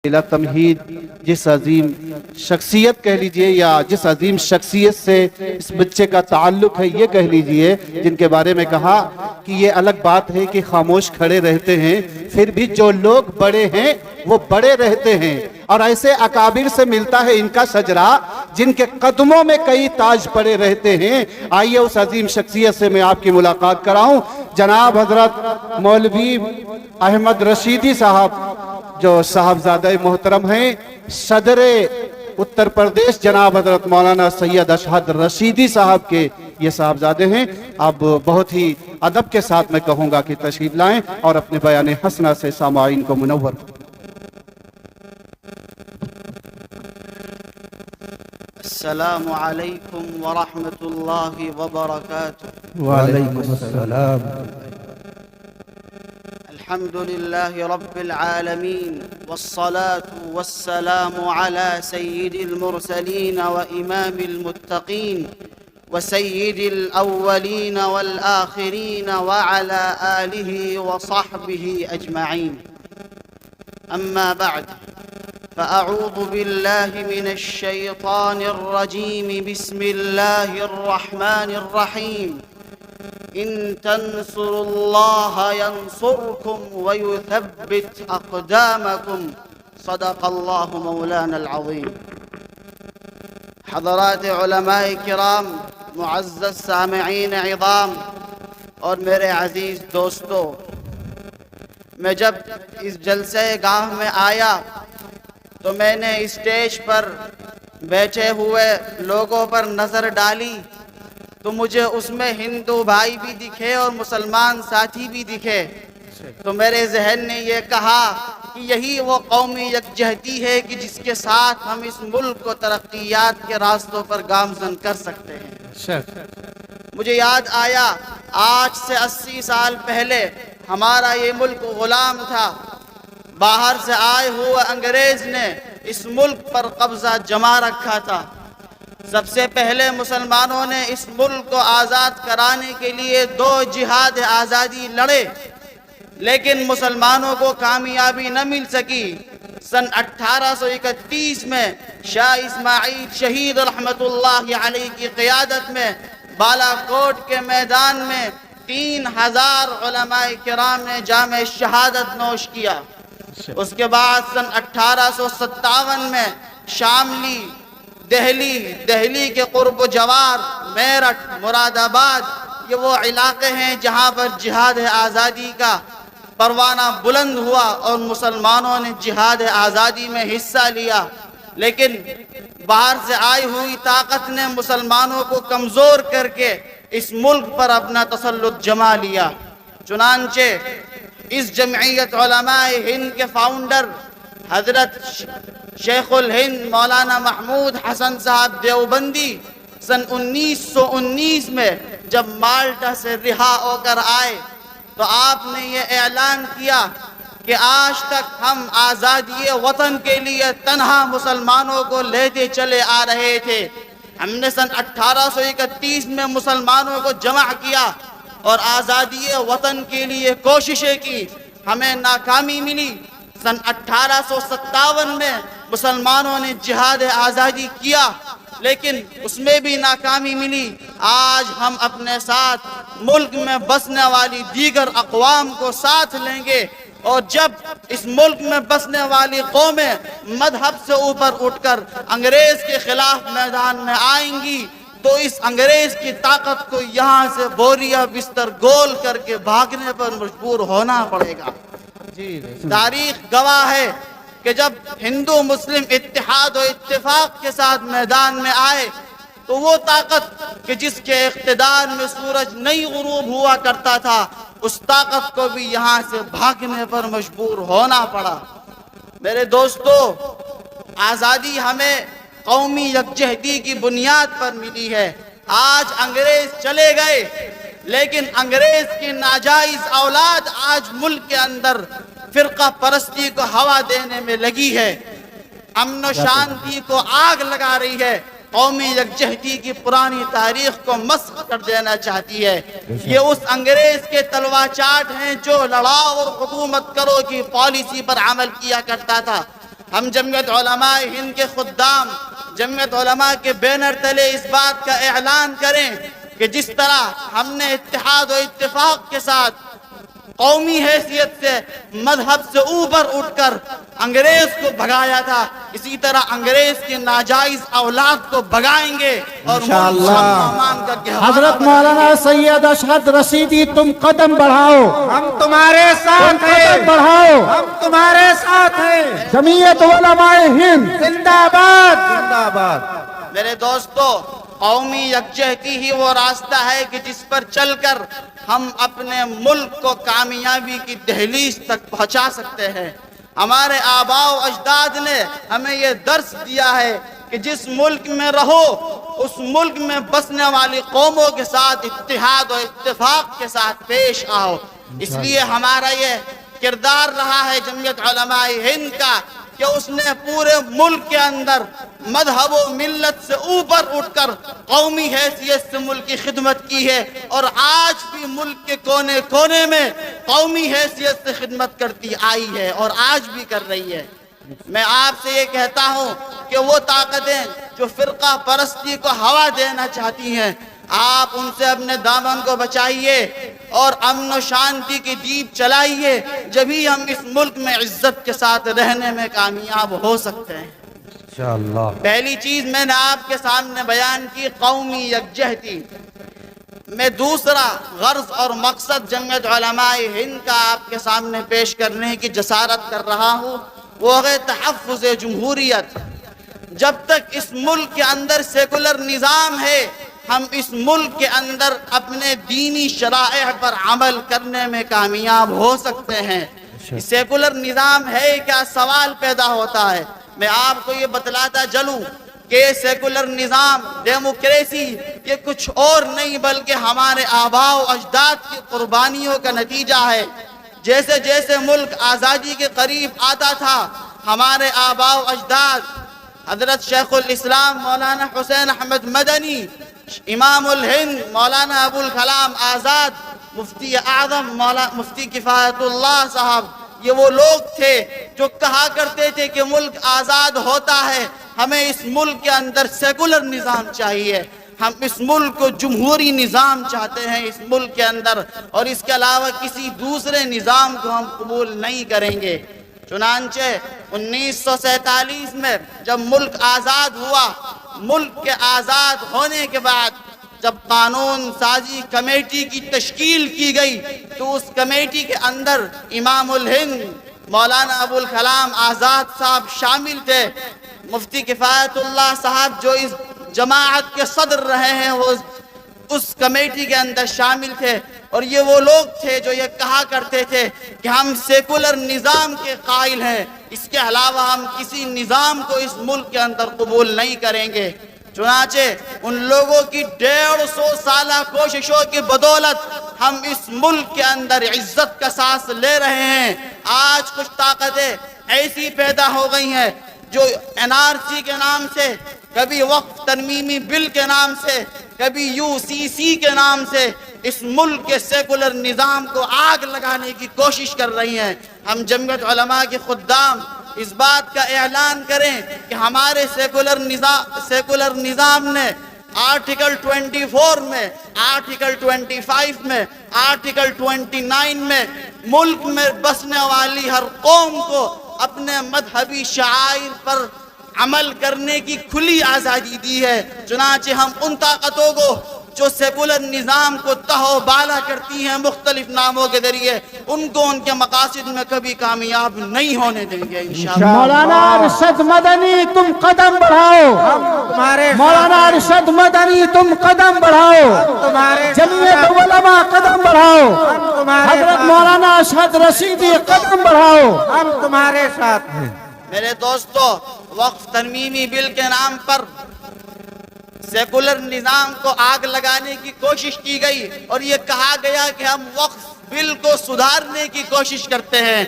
بلا تمہید جس عظیم شخصیت کہہ لیجئے یا جس عظیم شخصیت سے اس بچے کا تعلق ہے یہ کہہ لیجئے، جن کے بارے میں کہا کہ یہ الگ بات ہے کہ خاموش کھڑے رہتے ہیں، پھر بھی جو لوگ بڑے ہیں وہ بڑے رہتے ہیں، اور ایسے اکابر سے ملتا ہے ان کا شجرہ جن کے قدموں میں کئی تاج پڑے رہتے ہیں۔ آئیے اس عظیم شخصیت سے میں آپ کی ملاقات کراؤں۔ جناب حضرت مولوی احمد رشیدی صاحب جو صاحبزادہ محترم ہیں، صدر اتر پردیش جناب حضرت مولانا سید اشہد رشیدی صاحب کے یہ صاحبزادے ہیں۔ اب بہت ہی ادب کے ساتھ میں کہوں گا کہ تشریف لائیں اور اپنے بیان حسنہ سے سامعین کو منور۔ السلام علیکم ورحمۃ اللہ وبرکاتہ۔ وعلیکم السلام۔ الحمد لله رب العالمين والصلاة والسلام على سيد المرسلين وإمام المتقين وسيد الأولين والآخرين وعلى آله وصحبه أجمعين، أما بعد فأعوذ بالله من الشيطان الرجيم، بسم الله الرحمن الرحيم، إن تنصروا الله ينصركم ويثبت أقدامكم، صدق الله مولانا العظيم۔ حضرات علماء کرام، معزز سامعین عظام اور میرے عزیز دوستو، میں جب اس جلسہ گاہ میں آیا تو میں نے اسٹیج پر بیٹھے ہوئے لوگوں پر نظر ڈالی تو مجھے اس میں ہندو بھائی بھی دکھے اور مسلمان ساتھی بھی دکھے، تو میرے ذہن نے یہ کہا کہ یہی وہ قومی یکجہتی ہے کہ جس کے ساتھ ہم اس ملک کو ترقیات کے راستوں پر گامزن کر سکتے ہیں۔ مجھے یاد آیا آج سے 80 سال پہلے ہمارا یہ ملک غلام تھا، باہر سے آئے ہوئے انگریز نے اس ملک پر قبضہ جما رکھا تھا۔ سب سے پہلے مسلمانوں نے اس ملک کو آزاد کرانے کے لیے 2 جہاد آزادی لڑے، لیکن مسلمانوں کو کامیابی نہ مل سکی۔ سن 1831 میں شاہ اسماعیل شہید رحمت اللہ علیہ کی قیادت میں بالا کوٹ کے میدان میں 3000 علماء کرام نے جام شہادت نوش کیا۔ اس کے بعد سن 1857 میں شاملی، دہلی کے قرب و جوار، میرٹھ، مراد آباد، یہ وہ علاقے ہیں جہاں پر جہاد آزادی کا پروانہ بلند ہوا اور مسلمانوں نے جہاد آزادی میں حصہ لیا، لیکن باہر سے آئی ہوئی طاقت نے مسلمانوں کو کمزور کر کے اس ملک پر اپنا تسلط جما لیا۔ چنانچہ اس جمعیت علماء ہند کے فاؤنڈر حضرت شیخ الہند مولانا محمود حسن صاحب دیوبندی سن 1919 میں جب مالٹا سے رہا ہو کر آئے تو آپ نے یہ اعلان کیا کہ آج تک ہم آزادی وطن کے لیے تنہا مسلمانوں کو لیتے چلے آ رہے تھے، ہم نے سن 1831 میں مسلمانوں کو جمع کیا اور آزادی وطن کے لیے کوششیں کی، ہمیں ناکامی ملی۔ سن 1857 میں مسلمانوں نے جہاد آزادی کیا، لیکن اس میں بھی ناکامی ملی۔ آج ہم اپنے ساتھ ملک میں بسنے والی دیگر اقوام کو ساتھ لیں گے، اور جب اس ملک میں بسنے والی قومیں مذہب سے اوپر اٹھ کر انگریز کے خلاف میدان میں آئیں گی تو اس انگریز کی طاقت کو یہاں سے بوریا بستر گول کر کے بھاگنے پر مجبور ہونا پڑے گا۔ تاریخ گواہ ہے کہ جب ہندو مسلم اتحاد و اتفاق کے ساتھ میدان میں آئے تو وہ طاقت کہ جس کے اقتدار میں سورج نہیں غروب ہوا کرتا تھا، اس طاقت کو بھی یہاں سے بھاگنے پر مجبور ہونا پڑا۔ میرے دوستو، آزادی ہمیں قومی یکجہتی کی بنیاد پر ملی ہے۔ آج انگریز چلے گئے، لیکن انگریز کی ناجائز اولاد آج ملک کے اندر فرقہ پرستی کو ہوا دینے میں لگی ہے، امن و شانتی کو آگ لگا رہی ہے، قومی یکجہتی کی پرانی تاریخ کو مسخ کر دینا چاہتی ہے۔ یہ اس انگریز کے تلوار چاٹ ہیں جو لڑاؤ اور حکومت کرو کی پالیسی پر عمل کیا کرتا تھا۔ ہم جمعیت علماء ہند کے خدام جمعیت علماء کے بینر تلے اس بات کا اعلان کریں کہ جس طرح ہم نے اتحاد و اتفاق کے ساتھ قومی حیثیت سے مذہب سے اوپر اٹھ کر انگریز کو بھگایا تھا، اسی طرح انگریز کی ناجائز اولاد کو بھگائیں گے اور حضرت مولانا سید اشہد رشیدی تم قدم بڑھاؤ، ہم تمہارے ساتھ ہیں، قدم بڑھاؤ، ہم تمہارے ساتھ ہیں، جمعیت علماء ہند زندہ باد زندہ باد۔ میرے دوستو، قومی یکجہتی ہی وہ راستہ ہے کہ جس پر چل کر ہم اپنے ملک کو کامیابی کی دہلیز تک پہنچا سکتے ہیں۔ ہمارے آباء و اجداد نے ہمیں یہ درس دیا ہے کہ جس ملک میں رہو اس ملک میں بسنے والی قوموں کے ساتھ اتحاد و اتفاق کے ساتھ پیش آؤ۔ اس لیے ہمارا یہ کردار رہا ہے جمعیت علماء ہند کا کہ اس نے پورے ملک کے اندر مذہب و ملت سے اوپر اٹھ کر قومی حیثیت سے ملک کی خدمت کی ہے، اور آج بھی ملک کے کونے کونے میں قومی حیثیت سے خدمت کرتی آئی ہے اور آج بھی کر رہی ہے۔ میں آپ سے یہ کہتا ہوں کہ وہ طاقتیں جو فرقہ پرستی کو ہوا دینا چاہتی ہیں، آپ ان سے اپنے دامن کو بچائیے اور امن و شانتی کی دیپ چلائیے، جبھی ہم اس ملک میں عزت کے ساتھ رہنے میں کامیاب ہو سکتے ہیں۔ انشاءاللہ۔ پہلی چیز میں نے آپ کے سامنے بیان کی قومی یکجہتی۔ میں دوسرا غرض اور مقصد جمعیت علماء ہند کا آپ کے سامنے پیش کرنے کی جسارت کر رہا ہوں، وہ ہے تحفظ جمہوریت۔ جب تک اس ملک کے اندر سیکولر نظام ہے، ہم اس ملک کے اندر اپنے دینی شرائع پر عمل کرنے میں کامیاب ہو سکتے ہیں۔ سیکولر نظام ہے کیا سوال پیدا ہوتا ہے۔ میں آپ کو یہ بتلاتا چلوں کہ سیکولر نظام، ڈیموکریسی، یہ کچھ اور نہیں بلکہ ہمارے آباء و اجداد کی قربانیوں کا نتیجہ ہے۔ جیسے جیسے ملک آزادی کے قریب آتا تھا، ہمارے آباء و اجداد حضرت شیخ الاسلام مولانا حسین احمد مدنی، امام الہند مولانا ابو الکلام آزاد، مفتی اعظم مفتی کفایت اللہ صاحب، یہ وہ لوگ تھے جو کہا کرتے تھے کہ ملک آزاد ہوتا ہے، ہمیں اس ملک کے اندر سیکولر نظام چاہیے، ہم اس ملک کو جمہوری نظام چاہتے ہیں اس ملک کے اندر، اور اس کے علاوہ کسی دوسرے نظام کو ہم قبول نہیں کریں گے۔ چنانچہ 1947 میں جب ملک آزاد ہوا، ملک کے آزاد ہونے کے بعد جب قانون سازی کمیٹی کی تشکیل کی گئی تو اس کمیٹی کے اندر امام الہند مولانا ابو الکلام آزاد صاحب شامل تھے، مفتی کفایت اللہ صاحب جو اس جماعت کے صدر رہے ہیں وہ اس کمیٹی کے اندر شامل تھے، اور یہ وہ لوگ تھے جو یہ کہا کرتے تھے کہ ہم سیکولر نظام کے قائل ہیں، اس کے علاوہ ہم کسی نظام کو اس ملک کے اندر قبول نہیں کریں گے۔ چنانچہ ان لوگوں کی 150 سالہ کوششوں کی بدولت ہم اس ملک کے اندر عزت کا سانس لے رہے ہیں۔ آج کچھ طاقتیں ایسی پیدا ہو گئی ہیں جو NRC کے نام سے، کبھی وقف ترمیمی بل کے نام سے، کبھی UCC کے نام سے اس ملک کے سیکولر نظام کو آگ لگانے کی کوشش کر رہی ہیں۔ ہم جمعیت علماء کے خدام اس بات کا اعلان کریں کہ ہمارے سیکولر نظام نے آرٹیکل 24 میں، آرٹیکل 25 میں، آرٹیکل 29 میں ملک میں بسنے والی ہر قوم کو اپنے مذہبی شعائر پر عمل کرنے کی کھلی آزادی دی ہے۔ چنانچہ ہم ان طاقتوں کو جو سیکولر نظام کو تہو بالا کرتی ہیں مختلف ناموں کے ذریعے، ان کو ان کے مقاصد میں کبھی کامیاب نہیں ہونے دیں گے انشاءاللہ۔ مولانا ارشد مدنی تم قدم بڑھاؤ، مولانا ارشد مدنی تم قدم بڑھاؤ، جمعیت علماء قدم بڑھاؤ، حضرت مولانا ارشد رشیدی قدم بڑھاؤ، ہم تمہارے ساتھ ہیں۔ میرے دوستو، وقف ترمیمی بل کے نام پر سیکولر نظام کو آگ لگانے کی کوشش کی گئی اور یہ کہا گیا کہ ہم وقف بل کو سدھارنے کی کوشش کرتے ہیں۔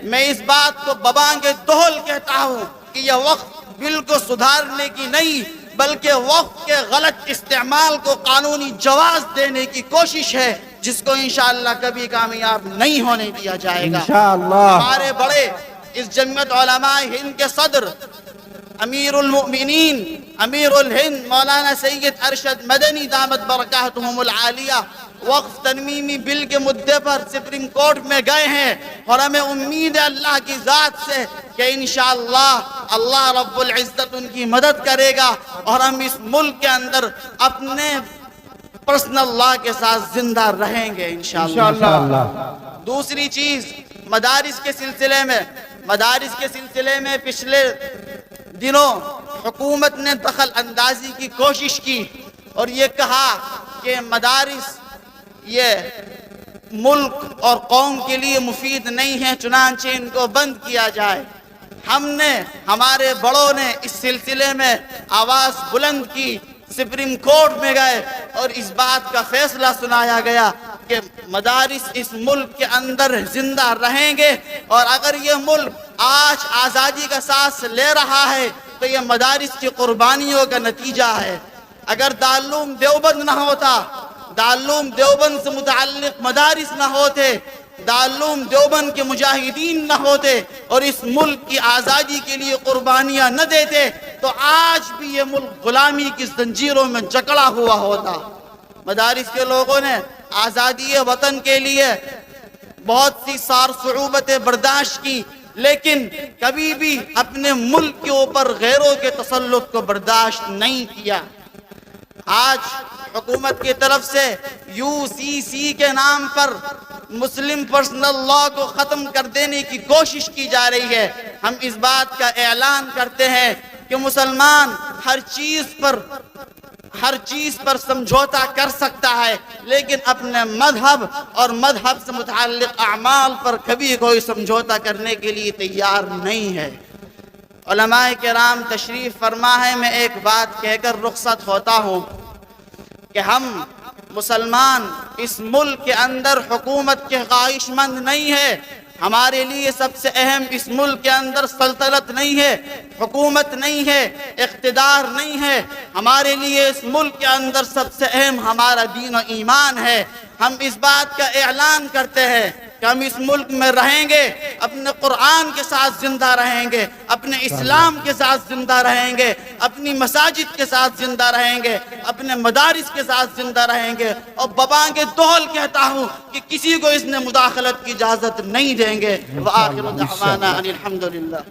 میں اس بات کو ببانگ دہل کہتا ہوں کہ یہ وقف بل کو سدھارنے کی نہیں بلکہ وقف کے غلط استعمال کو قانونی جواز دینے کی کوشش ہے، جس کو انشاءاللہ کبھی کامیاب نہیں ہونے دیا جائے گا۔ انشاءاللہ۔ ہمارے بڑے اس جمعیت علماء ہند کے صدر امیر المؤمنین امیر الہند مولانا سید ارشد مدنی دامت برکاتہم العالیہ وقف ترمیمی بل کے مدعے پر سپریم کورٹ میں گئے ہیں، اور ہمیں امید ہے اللہ کی ذات سے کہ انشاءاللہ اللہ رب العزت ان کی مدد کرے گا، اور ہم اس ملک کے اندر اپنے پرسنل لا کے ساتھ زندہ رہیں گے انشاءاللہ۔ دوسری چیز مدارس کے سلسلے میں پچھلے دنوں حکومت نے دخل اندازی کی کوشش کی اور یہ کہا کہ مدارس یہ ملک اور قوم کے لیے مفید نہیں ہے، چنانچہ ان کو بند کیا جائے۔ ہمارے بڑوں نے اس سلسلے میں آواز بلند کی، سپریم کورٹ میں گئے اور اس بات کا فیصلہ سنایا گیا کہ مدارس اس ملک کے اندر زندہ رہیں گے، اور اگر یہ ملک آج آزادی کا سانس لے رہا ہے تو یہ مدارس کی قربانیوں کا نتیجہ ہے۔ اگر دارالعلوم دیوبند نہ ہوتا، دارالعلوم دیوبند سے متعلق مدارس نہ ہوتے، دارالعلوم دیوبند کے مجاہدین نہ ہوتے اور اس ملک کی آزادی کے لیے قربانیاں نہ دیتے تو آج بھی یہ ملک غلامی کی زنجیروں میں جکڑا ہوا ہوتا۔ مدارس کے لوگوں نے آزادی وطن کے لیے بہت سی صعوبتیں برداشت کی، لیکن کبھی بھی اپنے ملک کے اوپر غیروں کے تسلط کو برداشت نہیں کیا۔ آج حکومت کی طرف سے UCC کے نام پر مسلم پرسنل لا کو ختم کر دینے کی کوشش کی جا رہی ہے۔ ہم اس بات کا اعلان کرتے ہیں کہ مسلمان ہر چیز پر سمجھوتا کر سکتا ہے، لیکن اپنے مذہب اور مذہب سے متعلق اعمال پر کبھی کوئی سمجھوتا کرنے کے لیے تیار نہیں ہے۔ علماء کرام تشریف فرما ہے، میں ایک بات کہہ کر رخصت ہوتا ہوں کہ ہم مسلمان اس ملک کے اندر حکومت کے خواہش مند نہیں ہے۔ ہمارے لیے سب سے اہم اس ملک کے اندر سلطنت نہیں ہے، حکومت نہیں ہے، اقتدار نہیں ہے۔ ہمارے لیے اس ملک کے اندر سب سے اہم ہمارا دین و ایمان ہے۔ ہم اس بات کا اعلان کرتے ہیں کہ ہم اس ملک میں رہیں گے، اپنے قرآن کے ساتھ زندہ رہیں گے، اپنے اسلام کے ساتھ زندہ رہیں گے، اپنی مساجد کے ساتھ زندہ رہیں گے، اپنے مدارس کے ساتھ زندہ رہیں گے، اور ببانگ دوہل کہتا ہوں کہ کسی کو اس نے مداخلت کی اجازت نہیں دیں گے۔ وآخر دعوانا ان الحمدللہ۔